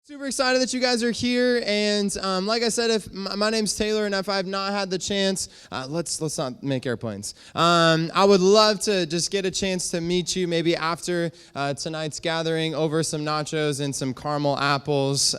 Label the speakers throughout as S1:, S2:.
S1: Super excited that you guys are here, and like I said, if my name's Taylor, and if I've not had the chance, let's not make airplanes. I would love to just get a chance to meet you, maybe after tonight's gathering, over some nachos and some caramel apples.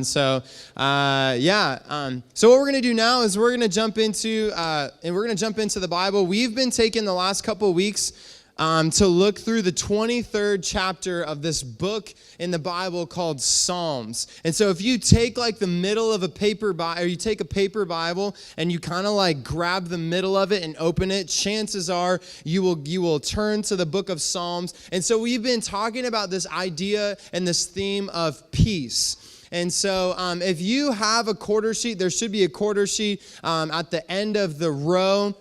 S1: So what we're gonna do now is we're gonna jump into the Bible. We've been taking the last couple weeks to look through the 23rd chapter of this book in the Bible called Psalms. And so if you take like the middle of a paper Bible, or you take a paper Bible and you kind of like grab the middle of it and open it, chances are you will turn to the book of Psalms. And so we've been talking about this idea and this theme of peace. And so if you have a quarter sheet, there should be a quarter sheet at the end of the row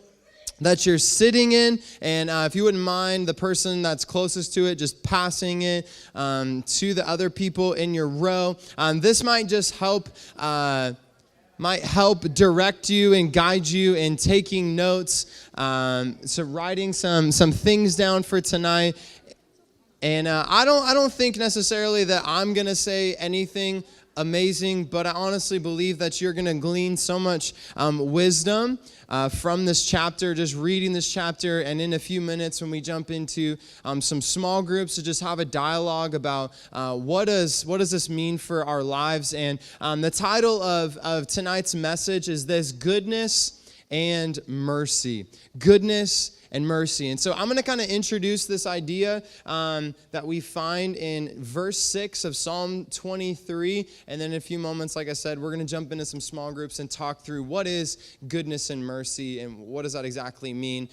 S1: that you're sitting in, and if you wouldn't mind the person that's closest to it just passing it to the other people in your row. This might just help direct you and guide you in taking notes, so writing some things down for tonight. And I don't think necessarily that I'm gonna say anything amazing, but I honestly believe that you're going to glean so much wisdom from this chapter, just reading this chapter, and in a few minutes when we jump into some small groups to just have a dialogue about what does this mean for our lives. And the title of tonight's message is this: Goodness and Mercy. Goodness and mercy. And so I'm going to kind of introduce this idea that we find in verse 6 of Psalm 23. And then in a few moments, like I said, we're going to jump into some small groups and talk through what is goodness and mercy and what does that exactly mean.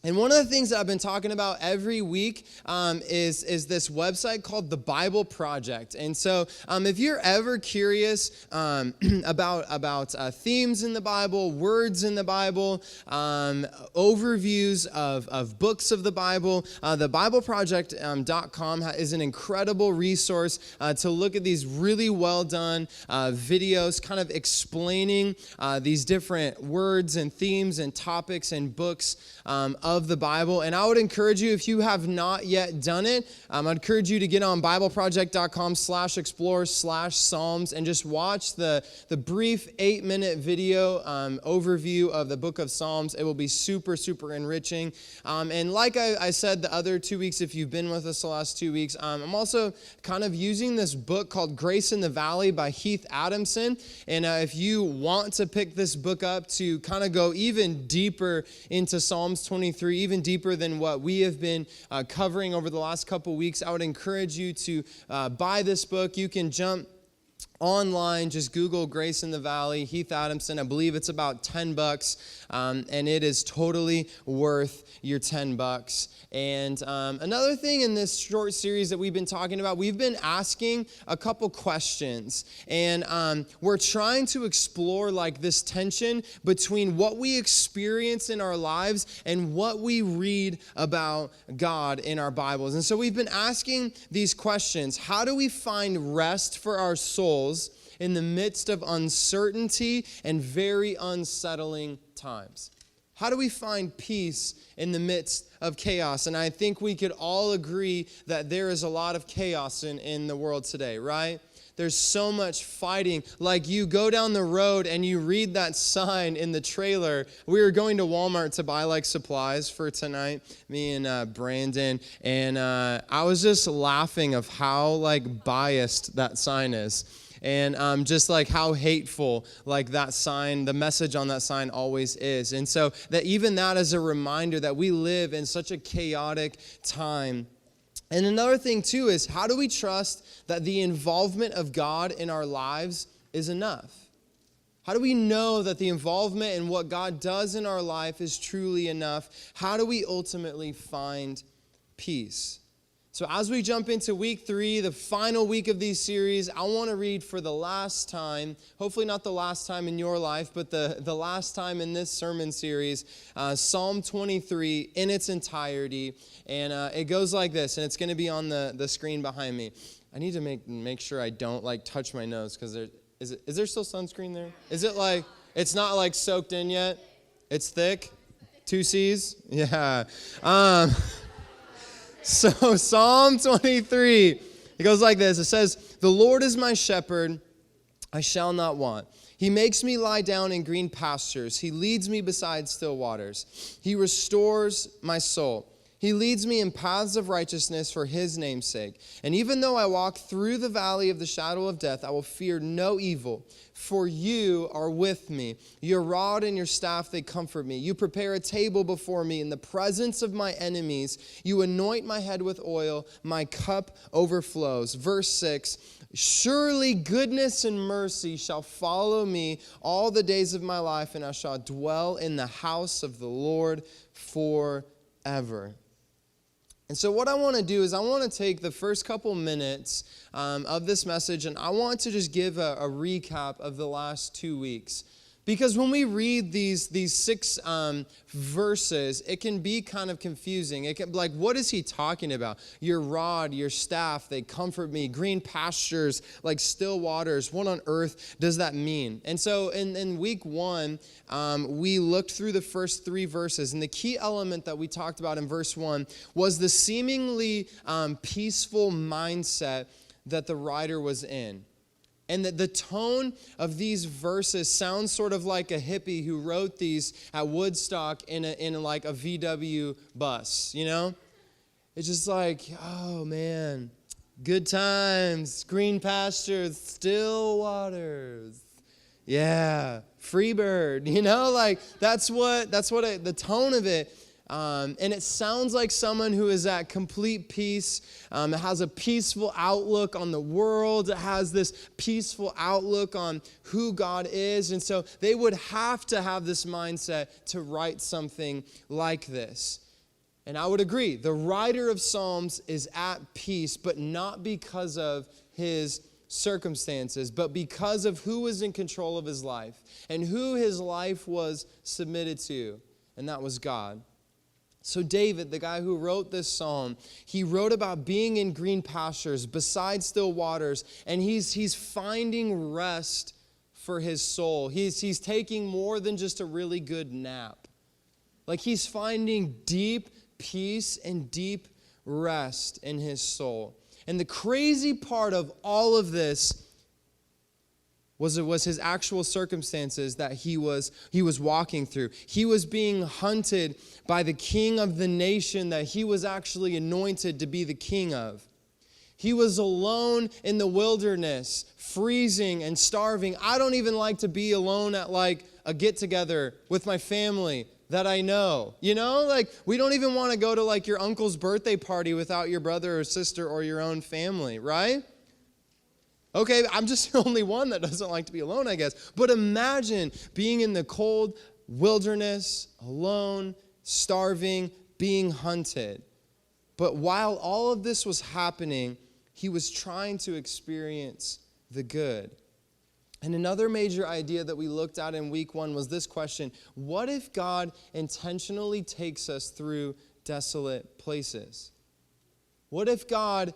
S1: And one of the things that I've been talking about every week is this website called The Bible Project. And so if you're ever curious about themes in the Bible, words in the Bible, overviews of books of the Bible, thebibleproject.com is an incredible resource to look at these really well done videos kind of explaining these different words and themes and topics and books of the Bible. And I would encourage you, if you have not yet done it, I'd encourage you to get on bibleproject.com/explore/Psalms and just watch the brief 8-minute video overview of the book of Psalms. It will be super, super enriching. And like I said the other 2 weeks, if you've been with us the last 2 weeks, I'm also kind of using this book called Grace in the Valley by Heath Adamson. And if you want to pick this book up to kind of go even deeper into Psalms 23, even deeper than what we have been covering over the last couple weeks, I would encourage you to buy this book. You can jump online, just Google Grace in the Valley, Heath Adamson. I believe it's about $10, and it is totally worth your $10. And another thing in this short series that we've been talking about, we've been asking a couple questions, and we're trying to explore like this tension between what we experience in our lives and what we read about God in our Bibles. And so we've been asking these questions. How do we find rest for our souls in the midst of uncertainty and very unsettling times? How do we find peace in the midst of chaos? And I think we could all agree that there is a lot of chaos in the world today, right? There's so much fighting. Like, you go down the road and you read that sign in the trailer. We were going to Walmart to buy like supplies for tonight, me and Brandon, and I was just laughing of how like biased that sign is. And just like how hateful like that sign, the message on that sign always is. And so that even that is a reminder that we live in such a chaotic time. And another thing too is, how do we trust that the involvement of God in our lives is enough? How do we know that the involvement in what God does in our life is truly enough? How do we ultimately find peace? So as we jump into week 3, the final week of these series, I want to read for the last time, hopefully not the last time in your life, but the last time in this sermon series, Psalm 23 in its entirety. And it goes like this, and it's going to be on the screen behind me. I need to make sure I don't like touch my nose, because is there still sunscreen there? Is it like, it's not like soaked in yet? It's thick? 2 C's? Yeah. So Psalm 23, It goes like this. It says, "The Lord is my shepherd, I shall not want. He makes me lie down in green pastures. He leads me beside still waters. He restores my soul. He leads me in paths of righteousness for his name's sake. And even though I walk through the valley of the shadow of death, I will fear no evil, for you are with me. Your rod and your staff, they comfort me. You prepare a table before me in the presence of my enemies. You anoint my head with oil. My cup overflows." Verse 6, "Surely goodness and mercy shall follow me all the days of my life, and I shall dwell in the house of the Lord forever." And so what I want to do is I want to take the first couple minutes of this message, and I want to just give a recap of the last 2 weeks. Because when we read these 6 verses, it can be kind of confusing. It can, like, what is he talking about? Your rod, your staff, they comfort me. Green pastures, like still waters. What on earth does that mean? And so in week 1, we looked through the first 3 verses. And the key element that we talked about in verse 1 was the seemingly peaceful mindset that the writer was in. And the tone of these verses sounds sort of like a hippie who wrote these at Woodstock in like a VW bus, you know? It's just like, oh man, good times, green pastures, still waters. Yeah, free bird, you know? Like that's the tone of it. And it sounds like someone who is at complete peace. It has a peaceful outlook on the world. It has this peaceful outlook on who God is. And so they would have to have this mindset to write something like this. And I would agree. The writer of Psalms is at peace, but not because of his circumstances, but because of who was in control of his life and who his life was submitted to. And that was God. So David, the guy who wrote this psalm, he wrote about being in green pastures, beside still waters, and he's finding rest for his soul. He's taking more than just a really good nap. Like he's finding deep peace and deep rest in his soul. And the crazy part of all of this was his actual circumstances that he was walking through. He was being hunted by the king of the nation that he was actually anointed to be the king of. He was alone in the wilderness, freezing and starving. I don't even like to be alone at like a get-together with my family that I know. You know, like we don't even want to go to like your uncle's birthday party without your brother or sister or your own family, right? Okay, I'm just the only one that doesn't like to be alone, I guess. But imagine being in the cold wilderness, alone, starving, being hunted. But while all of this was happening, he was trying to experience the good. And another major idea that we looked at in week 1 was this question: what if God intentionally takes us through desolate places? What if God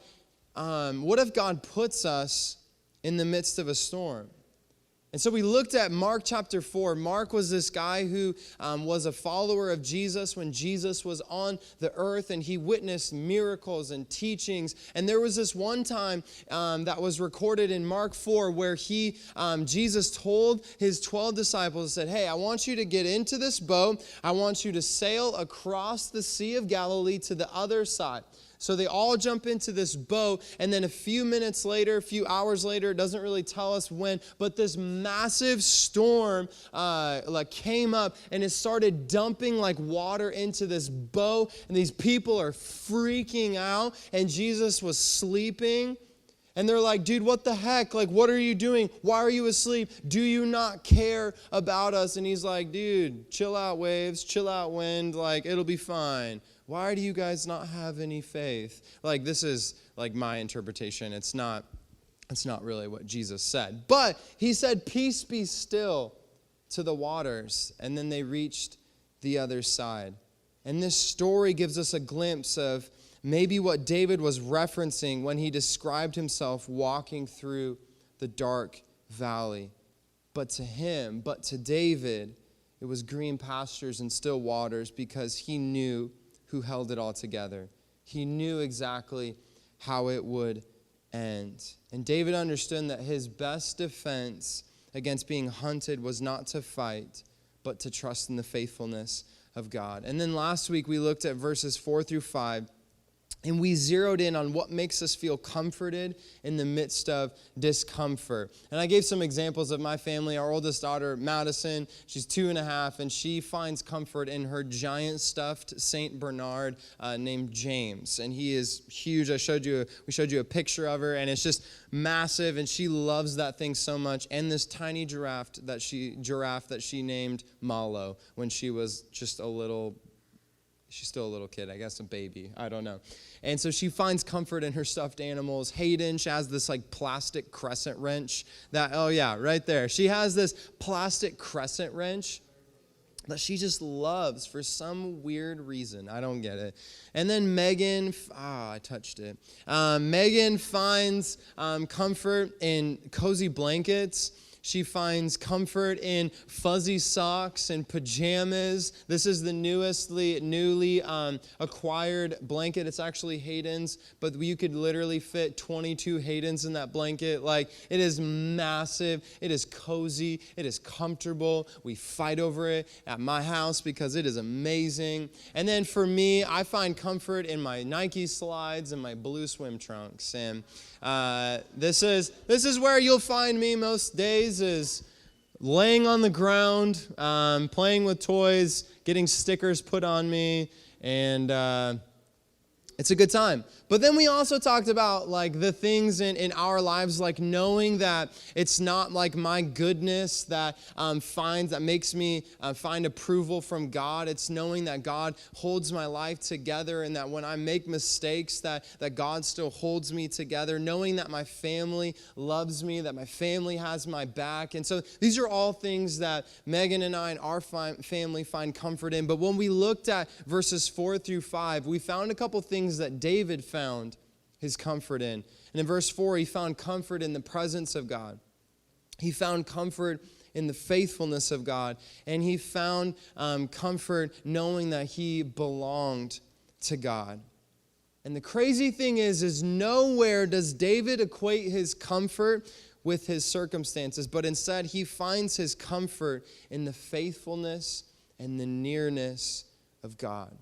S1: puts us in the midst of a storm? And so we looked at Mark chapter 4. Mark was this guy who was a follower of Jesus when Jesus was on the earth, and he witnessed miracles and teachings. And there was this one time that was recorded in Mark 4 where Jesus told his 12 disciples, said, "Hey, I want you to get into this boat. I want you to sail across the Sea of Galilee to the other side." So they all jump into this boat, and then a few hours later, it doesn't really tell us when, but this massive storm came up, and it started dumping like water into this boat, and these people are freaking out, and Jesus was sleeping. And they're like, "Dude, what the heck? Like, what are you doing? Why are you asleep? Do you not care about us?" And he's like, "Dude, chill out, waves, chill out, wind, like, it'll be fine. Why do you guys not have any faith?" Like, this is like my interpretation. It's not really what Jesus said. But he said, "Peace be still," to the waters. And then they reached the other side. And this story gives us a glimpse of maybe what David was referencing when he described himself walking through the dark valley. But to David, it was green pastures and still waters, because he knew who held it all together. He knew exactly how it would end. And David understood that his best defense against being hunted was not to fight, but to trust in the faithfulness of God. And then last week we looked at verses 4 through 5, and we zeroed in on what makes us feel comforted in the midst of discomfort. And I gave some examples of my family. Our oldest daughter, Madison, she's 2.5, and she finds comfort in her giant stuffed Saint Bernard named James. And he is huge. We showed you a picture of her, and it's just massive, and she loves that thing so much. And this tiny giraffe that she named Malo when she was just she's still a little kid, I guess a baby, I don't know. And so she finds comfort in her stuffed animals. Hayden, she has this like plastic crescent wrench right there. She has this plastic crescent wrench that she just loves for some weird reason. I don't get it. And then Megan, I touched it. Megan finds comfort in cozy blankets. She finds comfort in fuzzy socks and pajamas. This is the newly acquired blanket. It's actually Hayden's, but you could literally fit 22 Haydens in that blanket. Like, it is massive. It is cozy. It is comfortable. We fight over it at my house because it is amazing. And then for me, I find comfort in my Nike slides and my blue swim trunks. And this is where you'll find me most days, is laying on the ground, playing with toys, getting stickers put on me, and it's a good time. But then we also talked about like the things in our lives, like knowing that it's not like my goodness that makes me find approval from God. It's knowing that God holds my life together, and that when I make mistakes, that God still holds me together. Knowing that my family loves me, that my family has my back. And so these are all things that Megan and I and our family find comfort in. But when we looked at verses 4 through 5, we found a couple things that David found his comfort in. And in verse 4, he found comfort in the presence of God. He found comfort in the faithfulness of God. And he found comfort knowing that he belonged to God. And the crazy thing is nowhere does David equate his comfort with his circumstances, but instead he finds his comfort in the faithfulness and the nearness of God.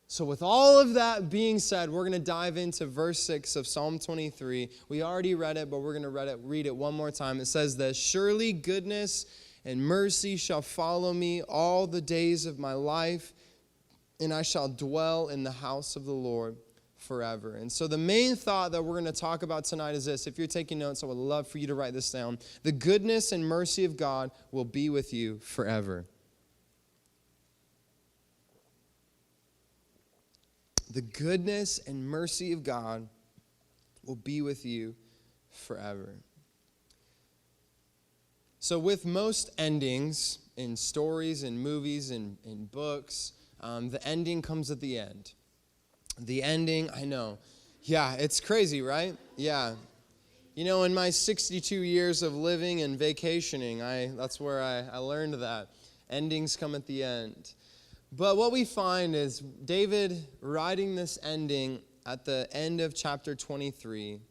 S1: So with all of that being said, we're going to dive into verse 6 of Psalm 23. We already read it, but we're going to read it one more time. It says this: "Surely goodness and mercy shall follow me all the days of my life, and I shall dwell in the house of the Lord forever." And so the main thought that we're going to talk about tonight is this. If you're taking notes, I would love for you to write this down. The goodness and mercy of God will be with you forever. The goodness and mercy of God will be with you forever. So with most endings in stories and movies and in books, the ending comes at the end. The ending, I know. Yeah, it's crazy, right? Yeah. You know, in my 62 years of living and vacationing, that's where I learned that. Endings come at the end. But what we find is David writing this ending at the end of chapter 23.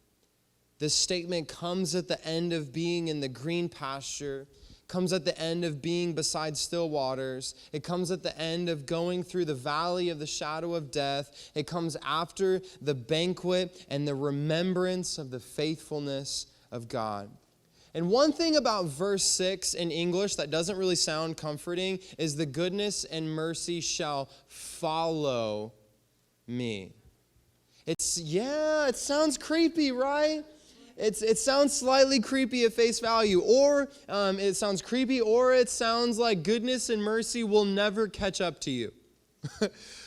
S1: This statement comes at the end of being in the green pasture, comes at the end of being beside still waters. It comes at the end of going through the valley of the shadow of death. It comes after the banquet and the remembrance of the faithfulness of God. And one thing about verse 6 in English that doesn't really sound comforting is the goodness and mercy shall follow me. It sounds creepy, right? It sounds slightly creepy at face value, or it sounds creepy, or it sounds like goodness and mercy will never catch up to you.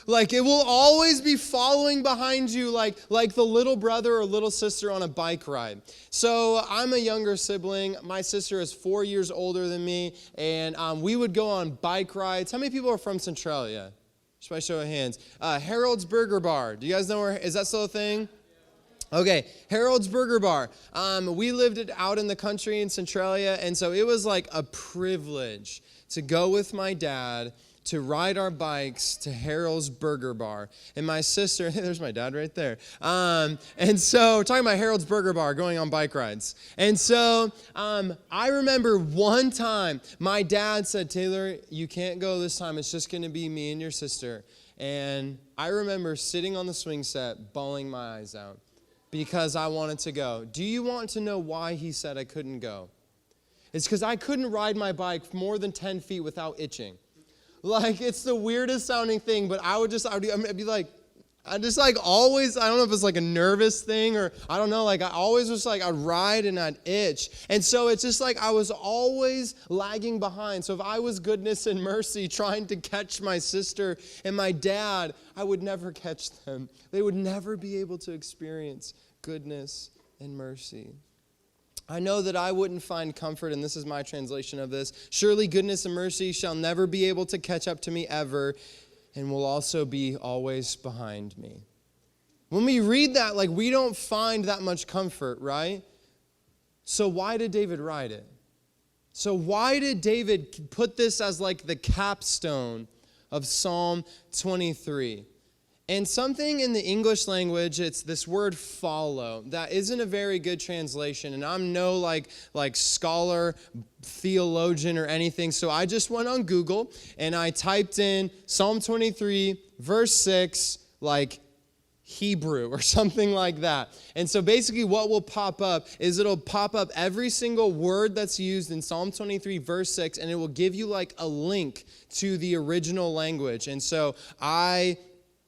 S1: Like it will always be following behind you like the little brother or little sister on a bike ride. So I'm a younger sibling. My sister is 4 years older than me, and we would go on bike rides. How many people are from Centralia? Just by show of hands. Harold's Burger Bar. Do you guys know is that still a thing? Okay, Harold's Burger Bar. We lived out in the country in Centralia, and so it was like a privilege to go with my dad to ride our bikes to Harold's Burger Bar. And my sister, there's my dad right there. And so we're talking about Harold's Burger Bar, going on bike rides. And so I remember one time my dad said, Taylor, you can't go this time. It's just going to be me and your sister. And I remember sitting on the swing set, bawling my eyes out because I wanted to go. Do you want to know why he said I couldn't go? It's because I couldn't ride my bike more than 10 feet without itching. Like, it's the weirdest sounding thing, but I'd be like, I just like always, I don't know if it's like a nervous thing or I don't know, like I always was like, I'd ride and I'd itch. And so it's just like I was always lagging behind. So if I was goodness and mercy trying to catch my sister and my dad, I would never catch them. They would never be able to experience goodness and mercy. I know that I wouldn't find comfort, and this is my translation of this. Surely goodness and mercy shall never be able to catch up to me ever, and will also be always behind me. When we read that, like, we don't find that much comfort, right? So why did David write it? So why did David put this as like the capstone of Psalm 23? And something in the English language, it's this word follow. That isn't a very good translation. And I'm no like scholar, theologian or anything. So I just went on Google and I typed in Psalm 23, verse 6, like Hebrew or something like that. And so basically what will pop up is it'll pop up every single word that's used in Psalm 23, verse 6, and it will give you like a link to the original language. And so I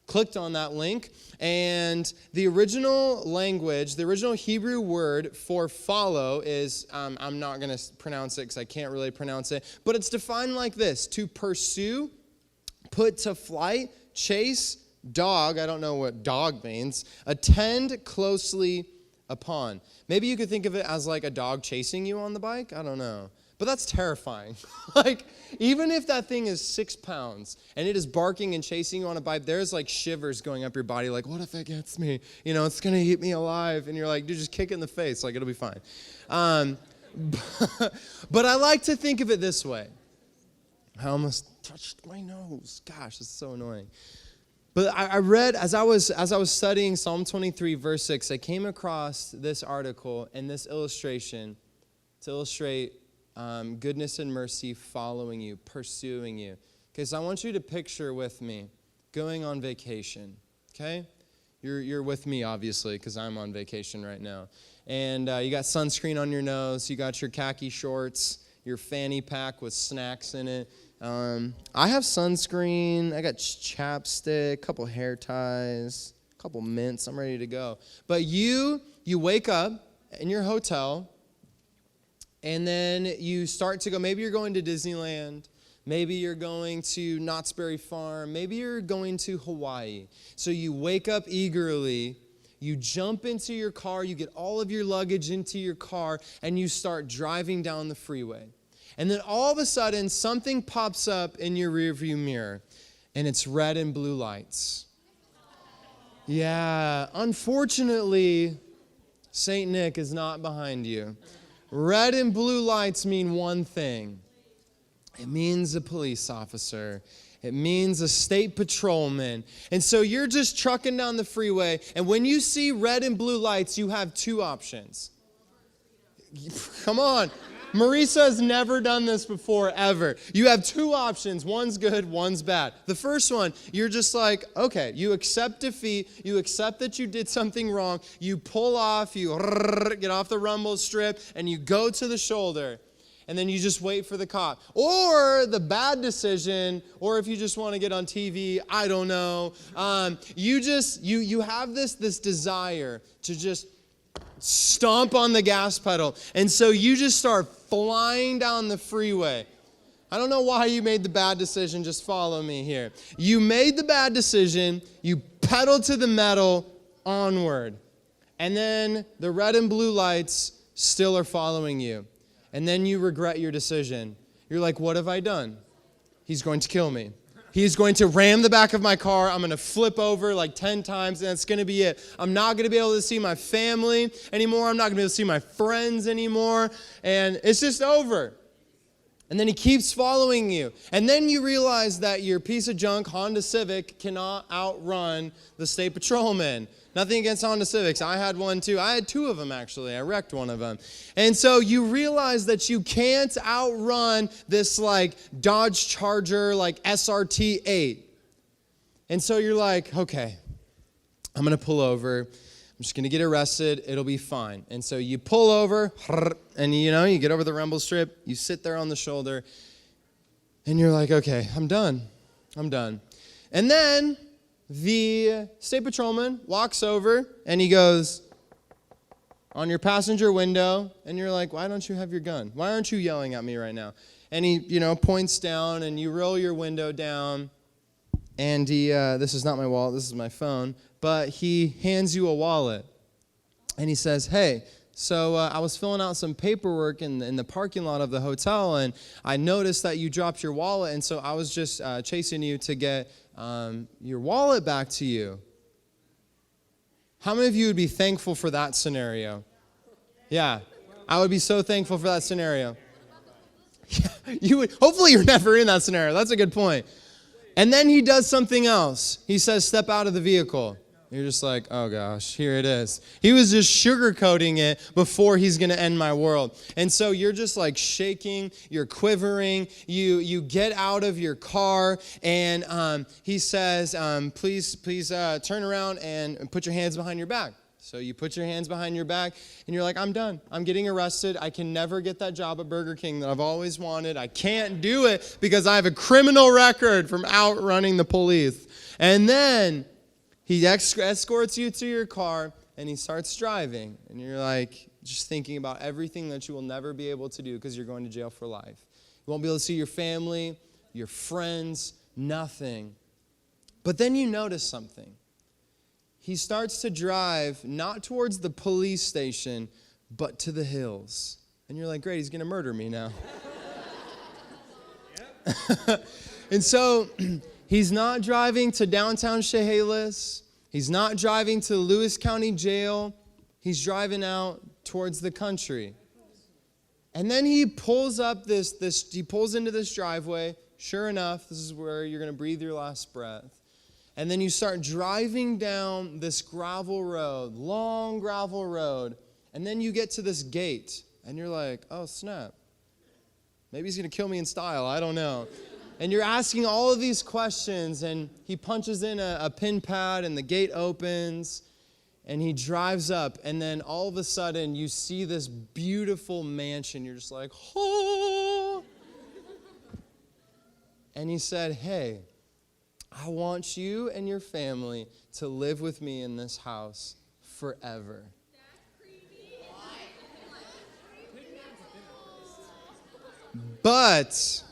S1: clicked on that link, and the original language, the original Hebrew word for follow is, I'm not going to pronounce it because I can't really pronounce it, but it's defined like this: to pursue, put to flight, chase, dog, I don't know what dog means, attend closely upon. Maybe you could think of it as like a dog chasing you on the bike, I don't know. But that's terrifying. Like, even if that thing is 6 pounds and it is barking and chasing you on a bike, there's like shivers going up your body. Like, what if it gets me? You know, it's going to eat me alive. And you're like, dude, just kick it in the face. Like, it'll be fine. But I like to think of it this way. I almost touched my nose. Gosh, this is so annoying. But I read, as I was studying Psalm 23, verse 6, I came across this article and this illustration to illustrate goodness and mercy following you, pursuing you. Okay, so I want you to picture with me going on vacation, okay? You're with me, obviously, because I'm on vacation right now. And you got sunscreen on your nose, you got your khaki shorts, your fanny pack with snacks in it. I have sunscreen, I got chapstick, a couple hair ties, a couple mints, I'm ready to go. But you wake up in your hotel, and then you start to go, maybe you're going to Disneyland, maybe you're going to Knott's Berry Farm, maybe you're going to Hawaii. So you wake up eagerly, you jump into your car, you get all of your luggage into your car, and you start driving down the freeway. And then all of a sudden, something pops up in your rearview mirror, and it's red and blue lights. Yeah, unfortunately, St. Nick is not behind you. Red and blue lights mean one thing. It means a police officer. It means a state patrolman. And so you're just trucking down the freeway, and when you see red and blue lights, you have two options. Come on. Marisa has never done this before, ever. You have two options. One's good, one's bad. The first one, you're just like, okay, you accept defeat. You accept that you did something wrong. You pull off, you get off the rumble strip, and you go to the shoulder. And then you just wait for the cop. Or the bad decision, or if you just want to get on TV, I don't know. You have this desire to just stomp on the gas pedal. And so you just start flying down the freeway. I don't know why you made the bad decision. Just follow me here. You made the bad decision. You pedal to the metal, onward. And then the red and blue lights still are following you. And then you regret your decision. You're like, what have I done? He's going to kill me. He's going to ram the back of my car. I'm going to flip over like 10 times, and that's going to be it. I'm not going to be able to see my family anymore. I'm not going to be able to see my friends anymore. And it's just over. And then he keeps following you. And then you realize that your piece of junk Honda Civic cannot outrun the state patrolman. Nothing against Honda Civics. I had one too. I had two of them actually. I wrecked one of them. And so you realize that you can't outrun this like Dodge Charger like SRT 8. And so you're like, okay, I'm going to pull over. I'm just going to get arrested. It'll be fine. And so you pull over and you get over the rumble strip. You sit there on the shoulder and you're like, okay, I'm done. And then the state patrolman walks over and he goes on your passenger window and you're like, why don't you have your gun? Why aren't you yelling at me right now? And he, points down and you roll your window down and he, this is not my wallet, this is my phone, but he hands you a wallet and he says, hey, so I was filling out some paperwork in the parking lot of the hotel and I noticed that you dropped your wallet and so I was just chasing you to get your wallet back to you. How many of you would be thankful for that scenario? Yeah, I would be so thankful for that scenario. Yeah, you would. Hopefully you're never in that scenario. That's a good point. And then he does something else. He says, step out of the vehicle. You're just like, oh gosh, here it is. He was just sugarcoating it before he's going to end my world. And so you're just like shaking, you're quivering, you get out of your car, and he says, please turn around and put your hands behind your back. So you put your hands behind your back, and you're like, I'm done. I'm getting arrested. I can never get that job at Burger King that I've always wanted. I can't do it because I have a criminal record from outrunning the police. And then he escorts you to your car, and he starts driving. And you're like, just thinking about everything that you will never be able to do because you're going to jail for life. You won't be able to see your family, your friends, nothing. But then you notice something. He starts to drive not towards the police station, but to the hills. And you're like, great, he's going to murder me now. And so he's not driving to downtown Chehalis. He's not driving to Lewis County Jail. He's driving out towards the country. And then he pulls up he pulls into this driveway. Sure enough, this is where you're going to breathe your last breath. And then you start driving down this gravel road, long gravel road. And then you get to this gate. And you're like, oh, snap. Maybe he's going to kill me in style. I don't know. And you're asking all of these questions. And he punches in a pin pad and the gate opens. And he drives up. And then all of a sudden you see this beautiful mansion. You're just like, oh. And he said, hey, I want you and your family to live with me in this house forever. But,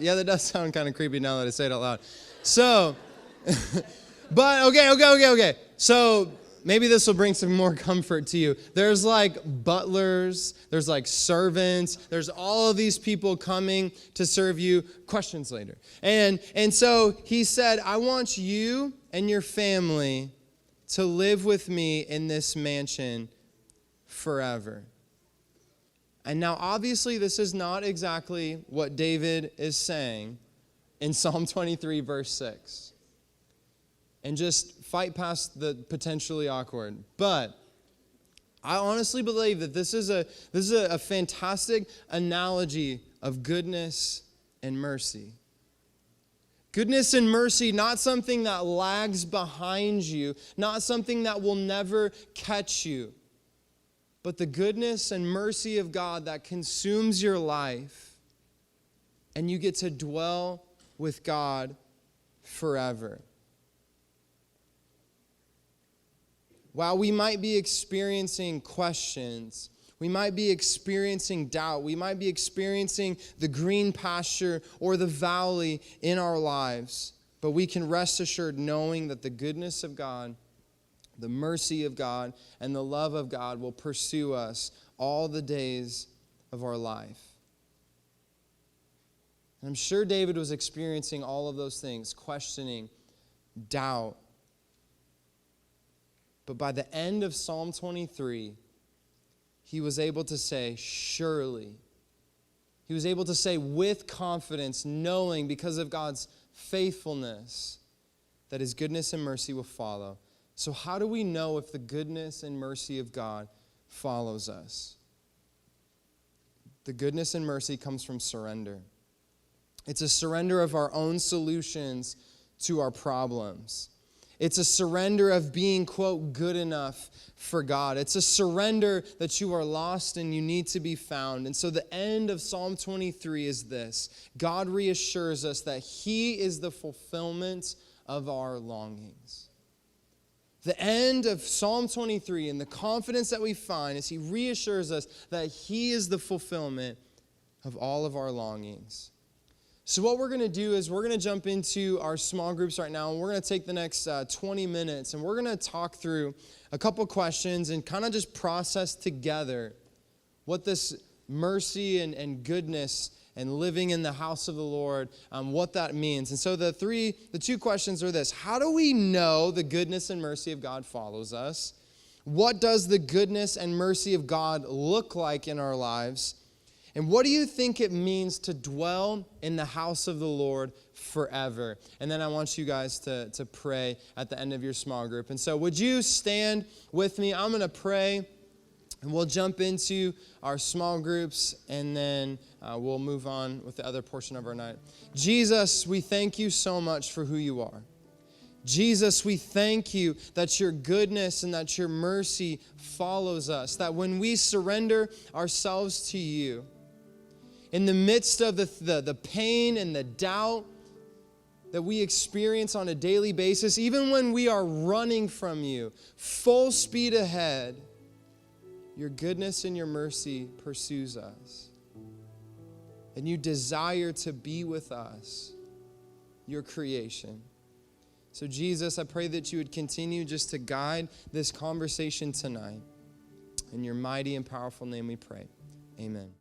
S1: yeah, that does sound kind of creepy now that I say it out loud. So, but, okay. So, maybe this will bring some more comfort to you. There's like butlers, there's like servants, there's all of these people coming to serve you. Questions later. And so he said, I want you and your family to live with me in this mansion forever. And now obviously this is not exactly what David is saying in Psalm 23 verse 6. And just fight past the potentially awkward. But I honestly believe that this is a fantastic analogy of goodness and mercy. Goodness and mercy, not something that lags behind you, not something that will never catch you, but the goodness and mercy of God that consumes your life, and you get to dwell with God forever. While we might be experiencing questions, we might be experiencing doubt, we might be experiencing the green pasture or the valley in our lives, but we can rest assured knowing that the goodness of God, the mercy of God, and the love of God will pursue us all the days of our life. And I'm sure David was experiencing all of those things, questioning, doubt. But by the end of Psalm 23, he was able to say, surely He was able to say with confidence, knowing because of God's faithfulness, that his goodness and mercy will follow. So how do we know if the goodness and mercy of God follows us? The goodness and mercy comes from surrender. It's a surrender of our own solutions to our problems. It's a surrender of being, quote, good enough for God. It's a surrender that you are lost and you need to be found. And so the end of Psalm 23 is this. God reassures us that he is the fulfillment of our longings. The end of Psalm 23 and the confidence that we find is he reassures us that he is the fulfillment of all of our longings. So what we're going to do is we're going to jump into our small groups right now, and we're going to take the next 20 minutes, and we're going to talk through a couple questions and kind of just process together what this mercy and goodness and living in the house of the Lord, what that means. And so the two questions are this. How do we know the goodness and mercy of God follows us? What does the goodness and mercy of God look like in our lives? And what do you think it means to dwell in the house of the Lord forever? And then I want you guys to pray at the end of your small group. And so would you stand with me? I'm going to pray, and we'll jump into our small groups, and then we'll move on with the other portion of our night. Jesus, we thank you so much for who you are. Jesus, we thank you that your goodness and that your mercy follows us, that when we surrender ourselves to you, in the midst of the pain and the doubt that we experience on a daily basis, even when we are running from you, full speed ahead, your goodness and your mercy pursues us. And you desire to be with us, your creation. So Jesus, I pray that you would continue just to guide this conversation tonight. In your mighty and powerful name we pray. Amen.